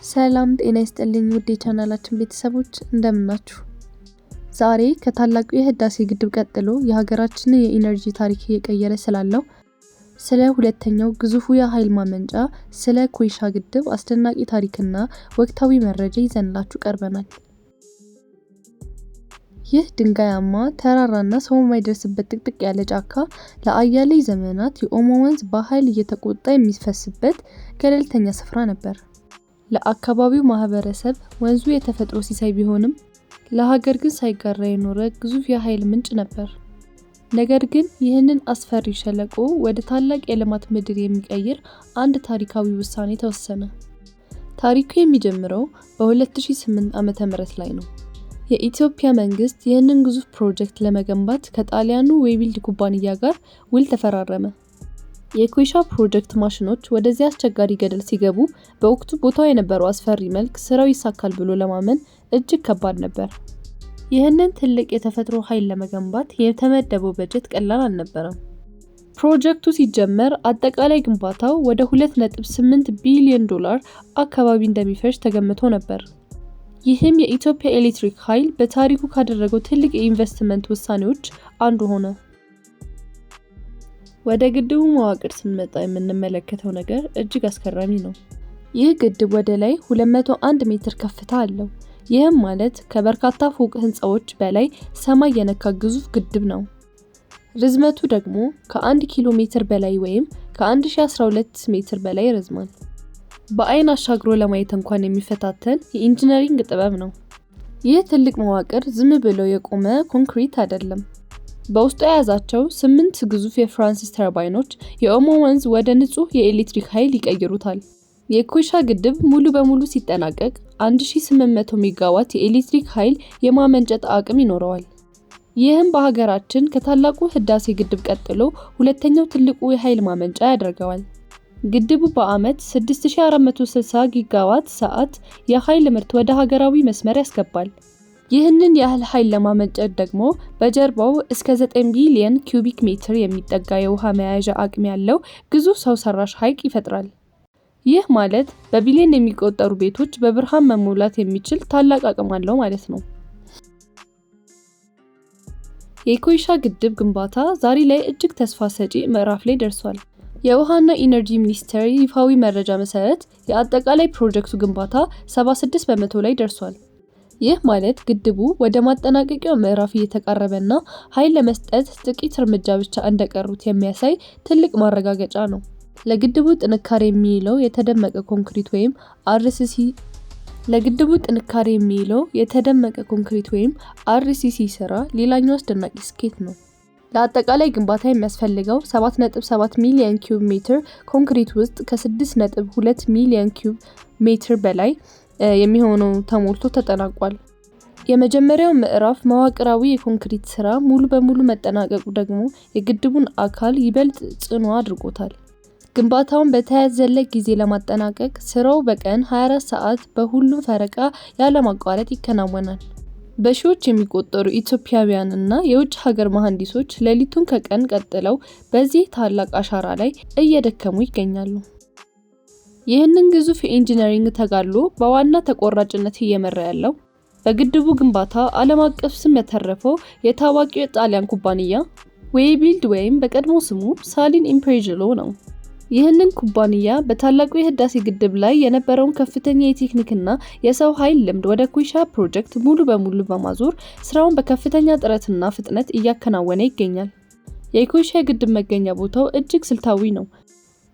ሰላም ጤና ይስጥልኝ ውድ የቻናላችን ቤተሰቦች እንደምን ናችሁ? ዛሬ ከታላቁ የህዳሴ ግድብ ቀጥሎ የሀገራችንን የኢነርጂ ታሪክ እየቀየረ ስላለው ስለ ሁለተኛው ግዙፉ የኃይል ማመንጫ ስለ ኮይሻ ግድብ አስደናቂ ታሪክና ወቅታዊ መረጃ ይዘንላችሁ ቀርበናል። ይህ ድንጋያማ ተራራና ሰው የማይደርስበት ጥቅጥቅ ያለ ጫካ ለአያሌ ዘመናት የኦሞ ወንዝ በኃይል እየተቆጣ የሚፈስበት ገለልተኛ ስፍራ ነበር። ለአካባቢው ማህበረሰብ ወንዙ የተፈጥሮ ሲሳይ ቢሆንም ለሀገር ግን ሳይጋራ የኖረ ግዙፍ የኃይል ምንጭ ነበር። ነገር ግን ይህንን አስፈሪ ሸለቆ ወደ ታላቅ የልማት ምድር የሚቀይር አንድ ታሪካዊ ውሳኔ ተወሰነ። ታሪኩ የሚጀምረው በ2008 ዓ.ም ላይ ነው። የኢትዮጵያ መንግስት ይህንን ግዙፍ ፕሮጀክት ለመገንባት ከጣሊያኑ ዌይቢልድ ኩባንያ ጋር ውል ተፈራረመ። የኮይሻ ፕሮጀክት ማሽኖች ወደዚህ አስቸጋሪ ገደል ሲገቡ በወቅቱ ቦታው የነበረው አስፈሪ መልክ ስራው ይሳካል ብሎ ለማመን እጅግ ከባድ ነበር። ይህንን ትልቅ የተፈጥሮ ኃይል ለመገንባት የተመደበው በጀት ቀላል አልነበረም። ፕሮጀክቱ ሲጀመር አጠቃላይ ግንባታው ወደ 2.8 ቢሊዮን ዶላር አካባቢ እንደሚፈጅ ተገምቶ ነበር። ይህም የኢትዮጵያ ኤሌክትሪክ ኃይል በታሪኩ ካደረገው ትልቅ የኢንቨስትመንት ውሳኔዎች አንዱ ሆነ። ወደ ግድቡ መዋቅር ስንመጣ የምንመለከተው ነገር እጅግ አስገራሚ ነው። ይህ ግድብ ወደ ላይ 201 ሜትር ከፍታ አለው። ይህም ማለት ከበርካታ ፎቅ ህንጻዎች በላይ ሰማይ የነካ ግዙፍ ግድብ ነው። ርዝመቱ ደግሞ ከ1 ኪሎ ሜትር በላይ ወይም ከ1012 ሜትር በላይ ይረዝማል። በአይን አሻግሮ ለማየት እንኳን የሚፈታተን የኢንጂነሪንግ ጥበብ ነው። ይህ ትልቅ መዋቅር ዝም ብሎ የቆመ ኮንክሪት አይደለም። በውስጡ የያዛቸው 8 ግዙፍ የፍራንሲስ ተርባይኖች የኦሞ ወንዝ ወደ ንጹህ የኤሌክትሪክ ኃይል ይቀይሩታል። የኮይሻ ግድብ ሙሉ በሙሉ ሲጠናቀቅ 1800 ሜጋዋት የኤሌክትሪክ ኃይል የማመንጨት አቅም ይኖረዋል። ይህም በሀገራችን ከታላቁ ህዳሴ ግድብ ቀጥሎ ሁለተኛው ትልቁ የኃይል ማመንጫ ያደርገዋል። ግድቡ በአመት 6460 ጊጋዋት ሰዓት የኃይል ምርት ወደ ሀገራዊ መስመር ያስገባል። ይህንን ያህል ኃይል ለማመንጨት ደግሞ በጀርባው እስከ 9 ቢሊዮን ኪዩቢክ ሜትር የሚጠጋ የውሃ መያዣ አቅም ያለው ግዙፍ ሰው ሰራሽ ሐይቅ ይፈጥራል። ይህ ማለት በቢሊዮን የሚቆጠሩ ቤቶች በብርሃን መሙላት የሚችል ታላቅ አቅም አለው ማለት ነው። የኮይሻ ግድብ ግንባታ ዛሬ ላይ እጅግ ተስፋ ሰጪ ምዕራፍ ላይ ደርሷል። የውሃና ኢነርጂ ሚኒስቴር ይፋዊ መረጃ መሰረት የአጠቃላይ ፕሮጀክቱ ግንባታ 76 በመቶ ላይ ደርሷል። ይህ ማለት ግድቡ ወደ ማጠናቀቂያው ምዕራፍ እየተቃረበና ኃይል ለመስጠት ጥቂት እርምጃ ብቻ እንደቀሩት የሚያሳይ ትልቅ ማረጋገጫ ነው። ለግድቡ ጥንካሬ የሚለው የተደመቀ ኮንክሪት ወይም አርሲሲ ስራ ሌላኛው አስደናቂ ስኬት ነው። ለአጠቃላይ ግንባታ የሚያስፈልገው 7.7 ሚሊዮን ኪዩብ ሜትር ኮንክሪት ውስጥ ከ6.2 ሚሊዮን ኪዩብ ሜትር በላይ የሚሆነው ተሞልቶ ተጠናቋል። የመጀመሪያው ምዕራፍ መዋቅራዊ የኮንክሪት ስራ ሙሉ በሙሉ መጠናቀቁ ደግሞ የግድቡን አካል ይበልጥ ጽኑ አድርጎታል። ግንባታውን በተያዘለት ጊዜ ለማጠናቀቅ ስራው በቀን 24 ሰዓት በሁሉም ፈረቃ ያለማቋረጥ ይከናወናል። በሺዎች የሚቆጠሩ ኢትዮጵያውያንና የውጭ ሀገር መሐንዲሶች ሌሊቱን ከቀን ቀጥለው በዚህ ታላቅ አሻራ ላይ እየደከሙ ይገኛሉ። ይህንን ግዙፍ የኢንጂነሪንግ ተጋድሎ በዋና ተቆራጭነት እየመራ ያለው በግድቡ ግንባታ ዓለም አቀፍ ስም ያተረፈው የታዋቂው የጣሊያን ኩባንያ ዌይቢልድ ወይም በቀድሞ ስሙ ሳሊን ኢምፕሬዥሎ ነው። ይህንን ኩባንያ በታላቁ የህዳሴ ግድብ ላይ የነበረውን ከፍተኛ የቴክኒክና የሰው ኃይል ልምድ ወደ ኮይሻ ፕሮጀክት ሙሉ በሙሉ በማዞር ስራውን በከፍተኛ ጥረትና ፍጥነት እያከናወነ ይገኛል። የኮይሻ ግድብ መገኛ ቦታው እጅግ ስልታዊ ነው።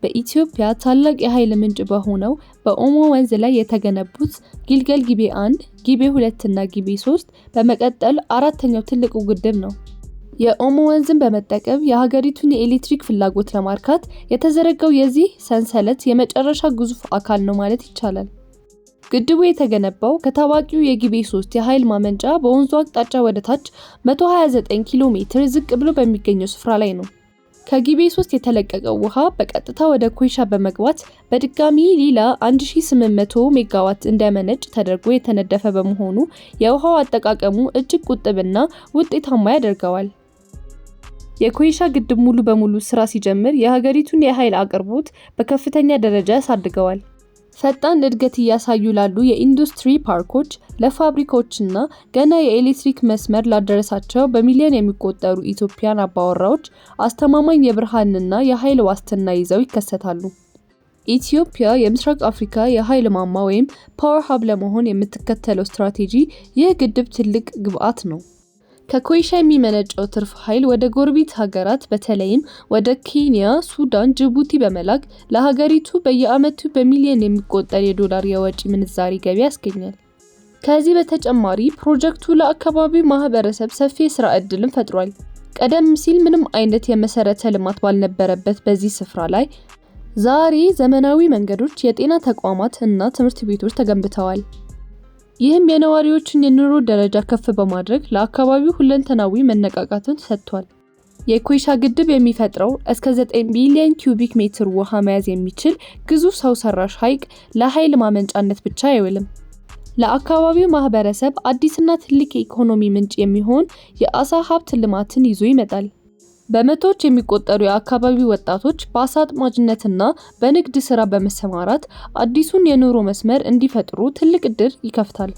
በኢትዮጵያ ታላቅ የኃይል ምንጭ በሆነው በኦሞ ወንዝ ላይ የተገነቡት ጊልገል ጊቤ 1፣ ጊቤ 2 እና ጊቤ 3 በመቀጠል አራተኛው ትልቁ ግድብ ነው። የኦሞ ወንዝን በመጠቀም የሀገሪቱን የኤሌክትሪክ ፍላጎት ለማርካት የተዘረጋው የዚህ ሰንሰለት የመጨረሻ ግዙፍ አካል ነው ማለት ይቻላል። ግድቡ የተገነባው ከታዋቂው የጊቤ 3 የኃይል ማመንጫ በወንዙ አቅጣጫ ወደ ታች 129 ኪሎ ሜትር ዝቅ ብሎ በሚገኘው ስፍራ ላይ ነው። ከጊቤ 3 የተለቀቀው ውሃ በቀጥታ ወደ ኮይሻ በመግባት በድጋሚ ሌላ 1800 ሜጋዋት እንዲያመነጭ ተደርጎ የተነደፈ በመሆኑ የውሃው አጠቃቀሙ እጅግ ቁጥብና ውጤታማ ያደርገዋል። የኮይሻ ግድብ ሙሉ በሙሉ ስራ ሲጀምር የሀገሪቱን የኃይል አቅርቦት በከፍተኛ ደረጃ ያሳድገዋል። ፈጣን እድገት እያሳዩ ላሉ የኢንዱስትሪ ፓርኮች፣ ለፋብሪካዎችና ገና የኤሌክትሪክ መስመር ላደረሳቸው በሚሊዮን የሚቆጠሩ ኢትዮጵያን አባወራዎች አስተማማኝ የብርሃንና የኃይል ዋስትና ይዘው ይከሰታሉ። ኢትዮጵያ የምስራቅ አፍሪካ የኃይል ማማ ወይም ፓወር ሀብ ለመሆን የምትከተለው ስትራቴጂ ይህ ግድብ ትልቅ ግብዓት ነው። ከኮይሻ የሚመነጨው ትርፍ ኃይል ወደ ጎረቤት ሀገራት በተለይም ወደ ኬንያ፣ ሱዳን፣ ጅቡቲ በመላክ ለሀገሪቱ በየዓመቱ በሚሊዮን የሚቆጠር የዶላር የወጪ ምንዛሪ ገቢ ያስገኛል። ከዚህ በተጨማሪ ፕሮጀክቱ ለአካባቢው ማህበረሰብ ሰፊ የስራ ዕድልን ፈጥሯል። ቀደም ሲል ምንም አይነት የመሰረተ ልማት ባልነበረበት በዚህ ስፍራ ላይ ዛሬ ዘመናዊ መንገዶች፣ የጤና ተቋማት እና ትምህርት ቤቶች ተገንብተዋል። ይህም የነዋሪዎችን የኑሮ ደረጃ ከፍ በማድረግ ለአካባቢው ሁለንተናዊ መነቃቃትን ሰጥቷል። የኮይሻ ግድብ የሚፈጥረው እስከ 9 ቢሊዮን ኪዩቢክ ሜትር ውሃ መያዝ የሚችል ግዙፍ ሰው ሰራሽ ሐይቅ ለኃይል ማመንጫነት ብቻ አይውልም። ለአካባቢው ማህበረሰብ አዲስና ትልቅ የኢኮኖሚ ምንጭ የሚሆን የአሳ ሀብት ልማትን ይዞ ይመጣል። በመቶዎች የሚቆጠሩ የአካባቢው ወጣቶች በአሳ አጥማጅነትና በንግድ ስራ በመሰማራት አዲሱን የኑሮ መስመር እንዲፈጥሩ ትልቅ እድል ይከፍታል።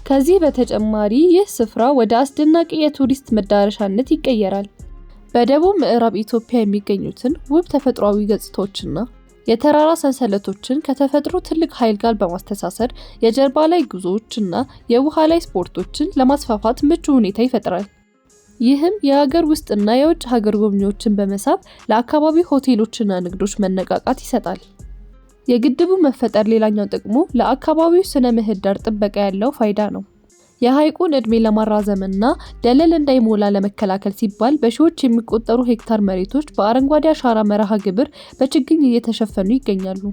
ከዚህ በተጨማሪ ይህ ስፍራ ወደ አስደናቂ የቱሪስት መዳረሻነት ይቀየራል። በደቡብ ምዕራብ ኢትዮጵያ የሚገኙትን ውብ ተፈጥሯዊ ገጽታዎችና የተራራ ሰንሰለቶችን ከተፈጥሮ ትልቅ ኃይል ጋር በማስተሳሰር የጀልባ ላይ ጉዞዎችና የውሃ ላይ ስፖርቶችን ለማስፋፋት ምቹ ሁኔታ ይፈጥራል። ይህም የሀገር ውስጥና የውጭ ሀገር ጎብኚዎችን በመሳብ ለአካባቢ ሆቴሎችና ንግዶች መነቃቃት ይሰጣል። የግድቡ መፈጠር ሌላኛው ጥቅሙ ለአካባቢው ስነ ምህዳር ጥበቃ ያለው ፋይዳ ነው። የሐይቁን እድሜ ለማራዘምና ደለል እንዳይሞላ ለመከላከል ሲባል በሺዎች የሚቆጠሩ ሄክታር መሬቶች በአረንጓዴ አሻራ መርሃ ግብር በችግኝ እየተሸፈኑ ይገኛሉ።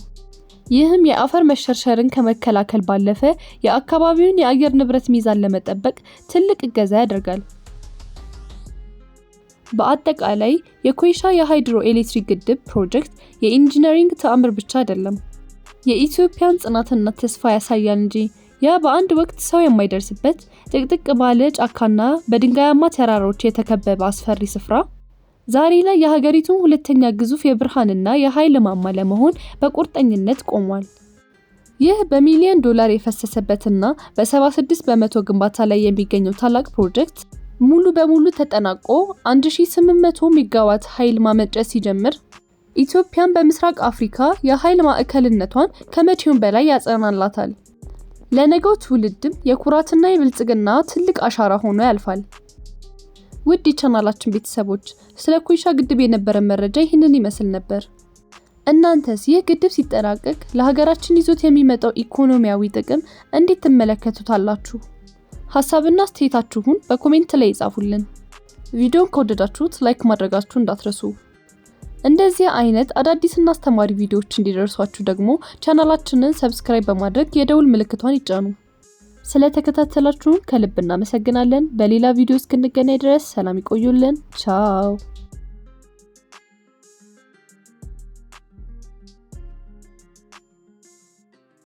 ይህም የአፈር መሸርሸርን ከመከላከል ባለፈ የአካባቢውን የአየር ንብረት ሚዛን ለመጠበቅ ትልቅ እገዛ ያደርጋል። በአጠቃላይ የኮይሻ የሃይድሮ ኤሌክትሪክ ግድብ ፕሮጀክት የኢንጂነሪንግ ተአምር ብቻ አይደለም፣ የኢትዮጵያን ጽናትና ተስፋ ያሳያል እንጂ ያ በአንድ ወቅት ሰው የማይደርስበት ጥቅጥቅ ባለ ጫካና በድንጋያማ ተራራዎች የተከበበ አስፈሪ ስፍራ ዛሬ ላይ የሀገሪቱን ሁለተኛ ግዙፍ የብርሃንና የኃይል ማማ ለመሆን በቁርጠኝነት ቆሟል። ይህ በሚሊዮን ዶላር የፈሰሰበትና በ76 በመቶ ግንባታ ላይ የሚገኘው ታላቅ ፕሮጀክት ሙሉ በሙሉ ተጠናቆ 1800 ሜጋዋት ኃይል ማመንጨት ሲጀምር ኢትዮጵያን በምስራቅ አፍሪካ የኃይል ማዕከልነቷን ከመቼውም በላይ ያጸናላታል። ለነገው ትውልድም የኩራትና የብልጽግና ትልቅ አሻራ ሆኖ ያልፋል። ውድ የቻናላችን ቤተሰቦች ስለ ኮይሻ ግድብ የነበረን መረጃ ይህንን ይመስል ነበር። እናንተስ ይህ ግድብ ሲጠናቀቅ ለሀገራችን ይዞት የሚመጣው ኢኮኖሚያዊ ጥቅም እንዴት ትመለከቱታላችሁ? ሐሳብና አስተያየታችሁን በኮሜንት ላይ ጻፉልን። ቪዲዮን ከወደዳችሁት ላይክ ማድረጋችሁን እንዳትረሱ። እንደዚህ አይነት አዳዲስና አስተማሪ ቪዲዮዎች እንዲደርሷችሁ ደግሞ ቻናላችንን ሰብስክራይብ በማድረግ የደውል ምልክቷን ይጫኑ። ስለተከታተላችሁን ከልብ እናመሰግናለን። በሌላ ቪዲዮ እስክንገናኝ ድረስ ሰላም ይቆዩልን። ቻው።